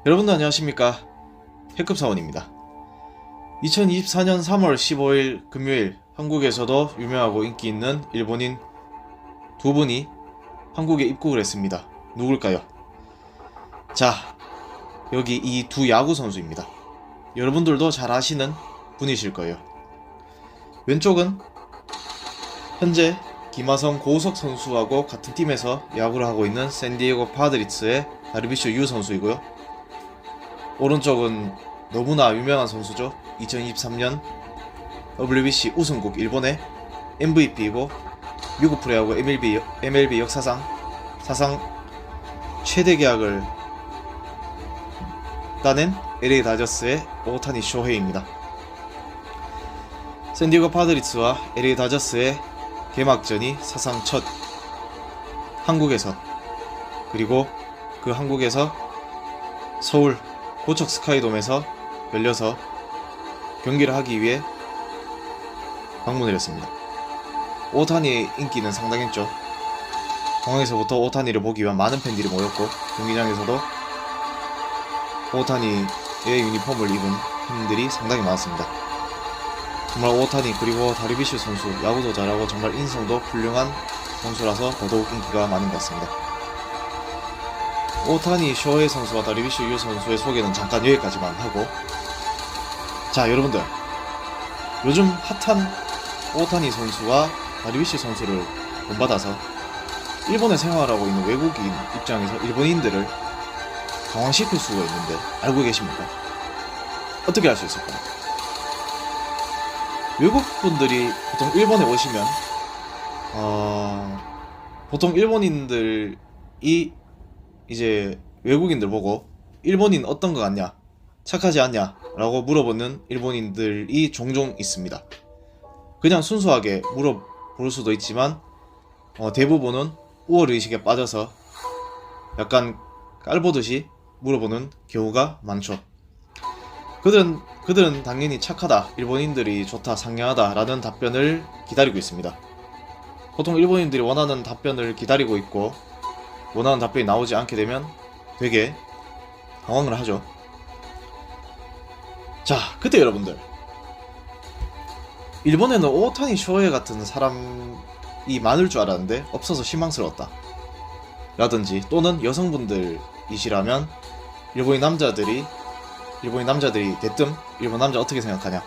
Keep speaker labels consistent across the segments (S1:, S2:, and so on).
S1: 여러분들 안녕하십니까? 해급사원입니다. 2024년 3월 15일 금요일 한국에서도 유명하고 인기 있는 일본인 두 분이 한국에 입국을 했습니다. 누굴까요? 자, 여기 이 두 야구 선수입니다. 여러분들도 잘 아시는 분이실 거예요. 왼쪽은 현재 김하성 고우석 선수하고 같은 팀에서 야구를 하고 있는 샌디에고 파드리츠의 다르비슈 유 선수이고요. 오른쪽은 너무나 유명한 선수죠. 2023년 WBC 우승국 일본의 MVP이고 미국 프로야구 MLB 역사상 최대 계약을 따낸 LA 다저스의 오타니 쇼헤이입니다. 샌디에고 파드리츠와 LA 다저스의 개막전이 사상 첫 한국에서, 그리고 그 한국에서 서울 고척 스카이돔에서 열려서 경기를 하기 위해 방문을 했습니다. 오타니의 인기는 상당했죠. 공항에서부터 오타니를 보기 위한 많은 팬들이 모였고, 경기장에서도 오타니의 유니폼을 입은 팬들이 상당히 많았습니다. 정말 오타니 그리고 다르비슈 선수, 야구도 잘하고 정말 인성도 훌륭한 선수라서 더더욱 인기가 많은 것 같습니다. 오타니 쇼헤이 선수와 다르비슈 유 선수의 소개는 잠깐 여기까지만 하고, 자, 여러분들, 요즘 핫한 오타니 선수와 다르비슈 선수를 본받아서 일본에 생활하고 있는 외국인 입장에서 일본인들을 당황시킬 수가 있는데 알고 계십니까? 어떻게 알 수 있을까요? 외국분들이 보통 일본에 오시면 보통 일본인들이 이제 외국인들 보고 일본인 어떤 거 같냐? 착하지 않냐? 라고 물어보는 일본인들이 종종 있습니다. 그냥 순수하게 물어볼 수도 있지만 대부분은 우월의식에 빠져서 약간 깔보듯이 물어보는 경우가 많죠. 그들은 당연히 착하다, 일본인들이 좋다, 상냥하다 라는 답변을 기다리고 있습니다. 보통 일본인들이 원하는 답변을 기다리고 있고, 원하는 답변이 나오지 않게 되면 되게 당황을 하죠. 자, 그때 여러분들, 일본에는 오타니 쇼헤이 같은 사람이 많을 줄 알았는데 없어서 실망스러웠다 라든지, 또는 여성분들이시라면 일본인 남자들이 대뜸 일본 남자 어떻게 생각하냐,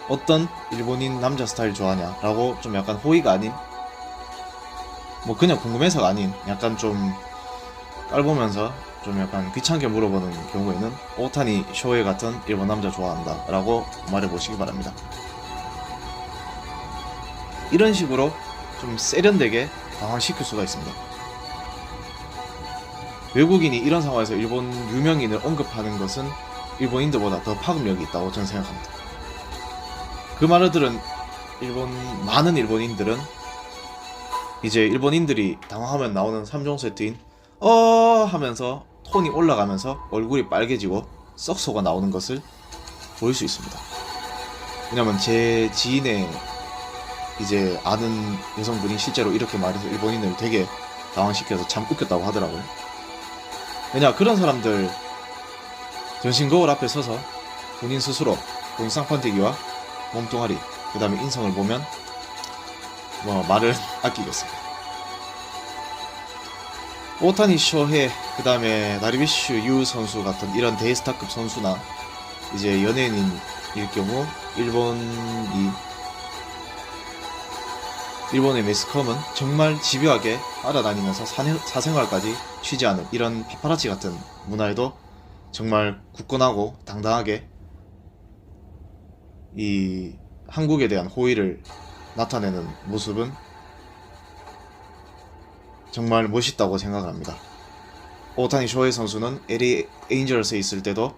S1: 어떤 일본인 남자 스타일 좋아하냐 라고 좀 약간 호의가 아닌, 뭐 그냥 궁금해서가 아닌, 약간 좀 깔보면서 좀 약간 귀찮게 물어보는 경우에는 오타니 쇼헤이 같은 일본 남자 좋아한다 라고 말해보시기 바랍니다. 이런 식으로 좀 세련되게 당황시킬 수가 있습니다. 외국인이 이런 상황에서 일본 유명인을 언급하는 것은 일본인들보다 더 파급력이 있다고 저는 생각합니다. 그 말을 들은 많은 일본인들은 이제 일본인들이 당황하면 나오는 3종 세트인 하면서 톤이 올라가면서 얼굴이 빨개지고 썩소가 나오는 것을 보일 수 있습니다. 왜냐면 제 지인의 이제 아는 여성분이 실제로 이렇게 말해서 일본인을 되게 당황시켜서 참 웃겼다고 하더라고요. 왜냐, 그런 사람들 전신 거울 앞에 서서 본인 스스로 본인 쌍판대기와 몸뚱아리, 그 다음에 인성을 보면 뭐 말을 아끼겠습니다. 오타니 쇼헤이, 그 다음에 다르비슈 유 선수 같은 이런 대스타급 선수나 이제 연예인일 경우 일본의 매스컴은 정말 집요하게 따라다니면서 사생활까지 취재하는 이런 파파라치 같은 문화에도 정말 굳건하고 당당하게 이 한국에 대한 호의를 나타내는 모습은 정말 멋있다고 생각합니다. 오타니 쇼헤이 선수는 LA 에인저스에 있을 때도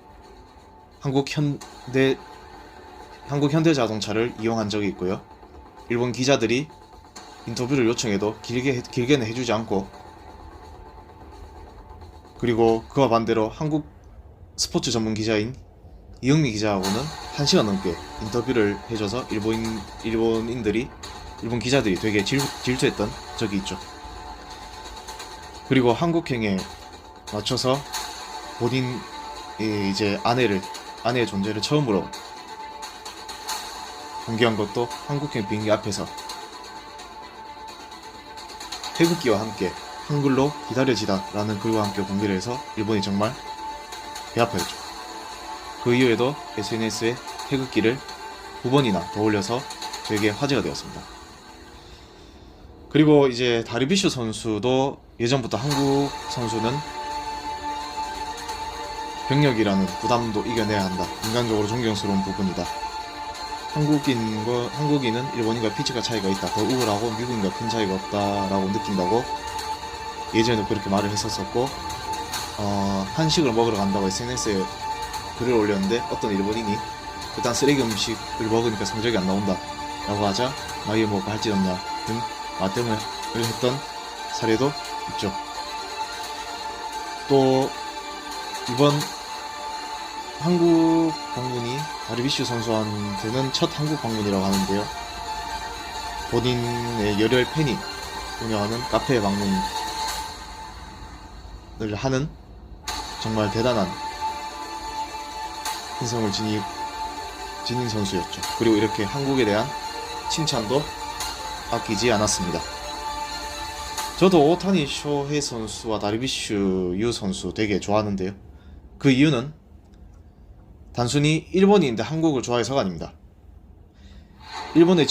S1: 한국 현대자동차를 이용한 적이 있고요. 일본 기자들이 인터뷰를 요청해도 길게는 해주지 않고, 그리고 그와 반대로 한국 스포츠 전문 기자인 이영미 기자하고는 1시간 넘게 인터뷰를 해줘서 일본 기자들이 되게 질투했던 적이 있죠. 그리고 한국행에 맞춰서 본인 이제 아내의 존재를 처음으로 공개한 것도 한국행 비행기 앞에서 태극기와 함께 한글로 기다려지다 라는 글과 함께 공개를 해서 일본이 정말 배아파했죠. 그 이후에도 SNS에 태극기를 9번이나 더 올려서 되게 화제가 되었습니다. 그리고 이제 다르비슈 선수도 예전부터 한국 선수는 병력이라는 부담도 이겨내야 한다. 인간적으로 존경스러운 부분이다. 한국인은 일본인과 피지컬 차이가 있다. 더 우월하고 미국인과 큰 차이가 없다라고 느낀다고 예전에도 그렇게 말을 했었었고, 한식을 먹으러 간다고 SNS에 글을 올렸는데 어떤 일본인이 일단 쓰레기 음식을 먹으니까 성적이 안 나온다 라고 하자 나이에 먹고 할 짓 없냐 등 말등을 했던 사례도 있죠. 또 이번 한국 방문이 다르비슈 선수한테는 첫 한국 방문이라고 하는데요. 본인의 열혈 팬이 운영하는 카페 방문을 하는 정말 대단한 인성을 지닌 선수였죠. 그리고 이렇게 한국에 대한 칭찬도 아끼지 않았습니다. 저도 오타니 쇼헤이 선수와 다르비슈 유 선수 되게 좋아하는데요. 그 이유는 단순히 일본인인데 한국을 좋아해서가 아닙니다. 일본에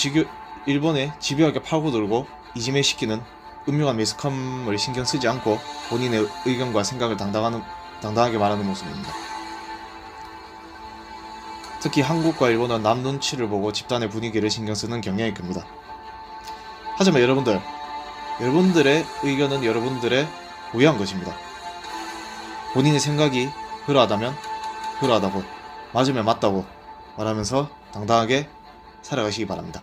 S1: 집요하게 파고들고 이지매시키는 음흉한 매스컴을 신경 쓰지 않고 본인의 의견과 생각을 당당하게 말하는 모습입니다. 특히 한국과 일본은 남 눈치를 보고 집단의 분위기를 신경 쓰는 경향이 큽니다. 하지만 여러분들의 의견은 여러분들의 고유한 것입니다. 본인의 생각이 그러하다면 그러하다고, 맞으면 맞다고 말하면서 당당하게 살아가시기 바랍니다.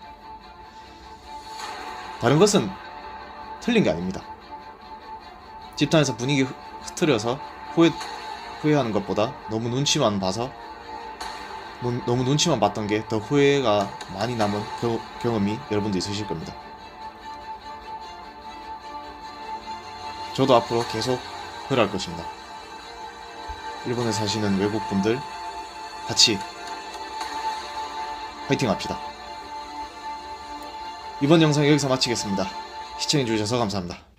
S1: 다른 것은 틀린 게 아닙니다. 집단에서 분위기 흐트려서 후회하는 것보다 너무 눈치만 봤던 게 더 후회가 많이 남은 경험이 여러분도 있으실 겁니다. 저도 앞으로 계속 그럴 것입니다. 일본에 사시는 외국분들 같이 화이팅 합시다. 이번 영상 여기서 마치겠습니다. 시청해주셔서 감사합니다.